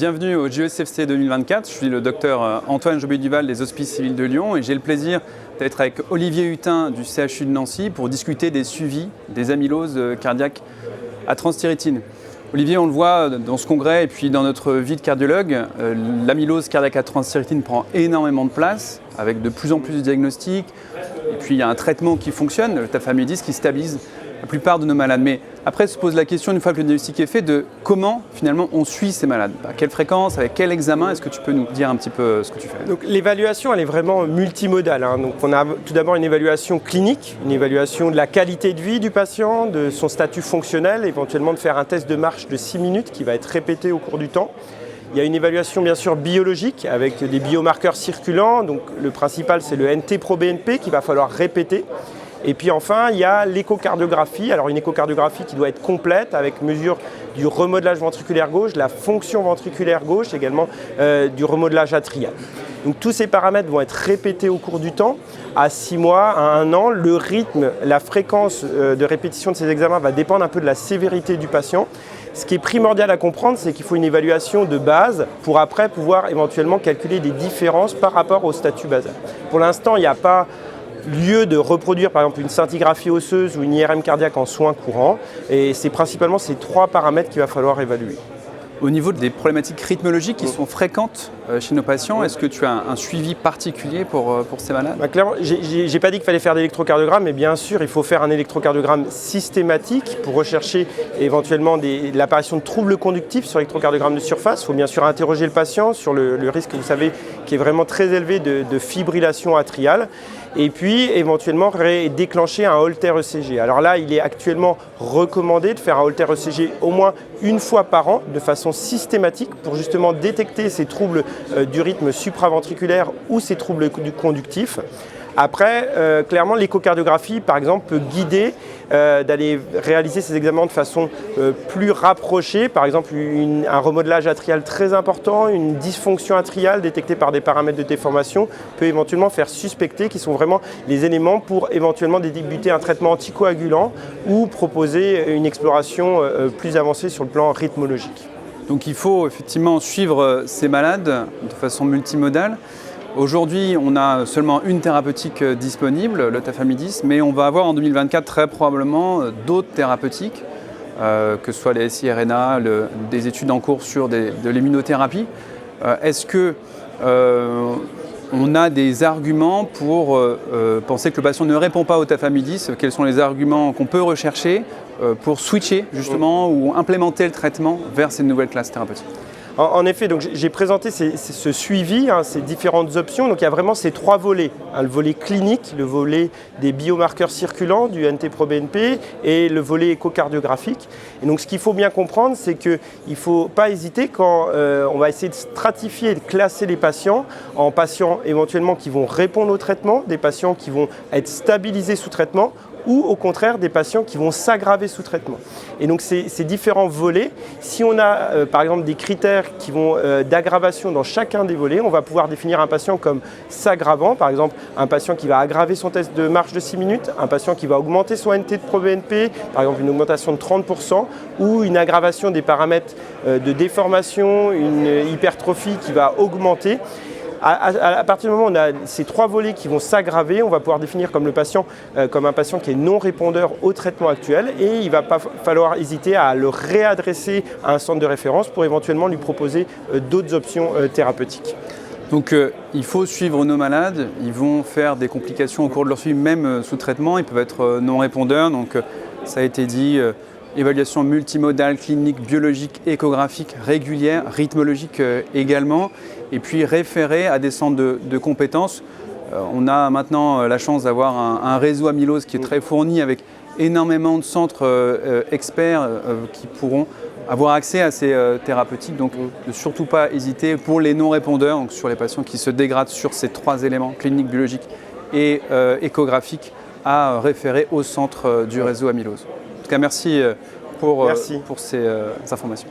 Bienvenue au JECFC 2024, je suis le docteur Antoine Jobé-Duval des Hospices Civils de Lyon et j'ai le plaisir d'être avec Olivier Hutin du CHU de Nancy pour discuter des suivis des amyloses cardiaques à transthyrétine. Olivier, on le voit dans ce congrès et puis dans notre vie de cardiologue, l'amylose cardiaque à transthyrétine prend énormément de place avec de plus en plus de diagnostics et puis il y a un traitement qui fonctionne, le tafamidis, qui stabilise la plupart de nos malades. Mais après se pose la question, une fois que le diagnostic est fait, de comment finalement on suit ces malades. À quelle fréquence, avec quel examen? Est-ce que tu peux nous dire un petit peu ce que tu fais? Donc, l'évaluation, elle est vraiment multimodale. Donc, on a tout d'abord une évaluation clinique, une évaluation de la qualité de vie du patient, de son statut fonctionnel, éventuellement de faire un test de marche de 6 minutes qui va être répété au cours du temps. Il y a une évaluation bien sûr biologique avec des biomarqueurs circulants. Donc, le principal, c'est le NT-proBNP qu'il va falloir répéter. Et puis enfin, il y a l'échocardiographie. Alors une échocardiographie qui doit être complète avec mesure du remodelage ventriculaire gauche, de la fonction ventriculaire gauche, également du remodelage atrial. Donc tous ces paramètres vont être répétés au cours du temps. À 6 mois, à 1 an, le rythme, la fréquence de répétition de ces examens va dépendre un peu de la sévérité du patient. Ce qui est primordial à comprendre, c'est qu'il faut une évaluation de base pour après pouvoir éventuellement calculer des différences par rapport au statut basal. Pour l'instant, il n'y a pas lieu de reproduire par exemple une scintigraphie osseuse ou une IRM cardiaque en soins courants. Et c'est principalement ces 3 paramètres qu'il va falloir évaluer. Au niveau des problématiques rythmologiques qui sont fréquentes chez nos patients, est-ce que tu as un suivi particulier pour ces malades? Clairement, j'ai pas dit qu'il fallait faire d'électrocardiogramme, mais bien sûr, il faut faire un électrocardiogramme systématique pour rechercher éventuellement l'apparition de troubles conductifs sur l'électrocardiogramme de surface. Il faut bien sûr interroger le patient sur le risque, vous savez, qui est vraiment très élevé de fibrillation atriale. Et puis éventuellement déclencher un Holter ECG. Alors là, il est actuellement recommandé de faire un Holter ECG au moins une fois par an de façon systématique pour justement détecter ces troubles du rythme supraventriculaire ou ces troubles conductifs. Après, clairement, l'échocardiographie, par exemple, peut guider d'aller réaliser ces examens de façon plus rapprochée. Par exemple, un remodelage atrial très important, une dysfonction atriale détectée par des paramètres de déformation peut éventuellement faire suspecter qu'ils sont vraiment les éléments pour éventuellement débuter un traitement anticoagulant ou proposer une exploration plus avancée sur le plan rythmologique. Donc il faut effectivement suivre ces malades de façon multimodale. Aujourd'hui, on a seulement une thérapeutique disponible, le tafamidis, mais on va avoir en 2024 très probablement d'autres thérapeutiques, que ce soit les siRNA, des études en cours sur de l'immunothérapie. Est-ce que on a des arguments pour penser que le patient ne répond pas au tafamidis? Quels sont les arguments qu'on peut rechercher pour switcher justement ou implémenter le traitement vers ces nouvelles classes thérapeutiques? En effet, donc j'ai présenté ce suivi, ces différentes options. Donc il y a vraiment ces 3 volets. Le volet clinique, le volet des biomarqueurs circulants, du NT-proBNP, et le volet échocardiographique. Et donc ce qu'il faut bien comprendre, c'est qu'il ne faut pas hésiter quand on va essayer de stratifier et de classer les patients en patients éventuellement qui vont répondre au traitement, des patients qui vont être stabilisés sous traitement, ou au contraire des patients qui vont s'aggraver sous traitement. Et donc ces différents volets, si on a par exemple des critères qui vont d'aggravation dans chacun des volets, on va pouvoir définir un patient comme s'aggravant, par exemple un patient qui va aggraver son test de marche de 6 minutes, un patient qui va augmenter son NT de proBNP, par exemple une augmentation de 30%, ou une aggravation des paramètres de déformation, une hypertrophie qui va augmenter. À partir du moment où on a ces 3 volets qui vont s'aggraver, on va pouvoir définir comme le patient comme un patient qui est non répondeur au traitement actuel et il ne va pas falloir hésiter à le réadresser à un centre de référence pour éventuellement lui proposer d'autres options thérapeutiques. Donc il faut suivre nos malades, ils vont faire des complications au cours de leur suivi, même sous traitement, ils peuvent être non répondeurs, donc ça a été dit. Évaluation multimodale, clinique, biologique, échographique, régulière, rythmologique également, et puis référé à des centres de compétences. On a maintenant la chance d'avoir un réseau amylose qui est très fourni avec énormément de centres experts qui pourront avoir accès à ces thérapeutiques. Donc ne surtout pas hésiter pour les non-répondeurs, donc sur les patients qui se dégradent sur ces 3 éléments, clinique, biologique et échographique, à référer au centre du réseau amylose. En tout cas, merci pour ces informations.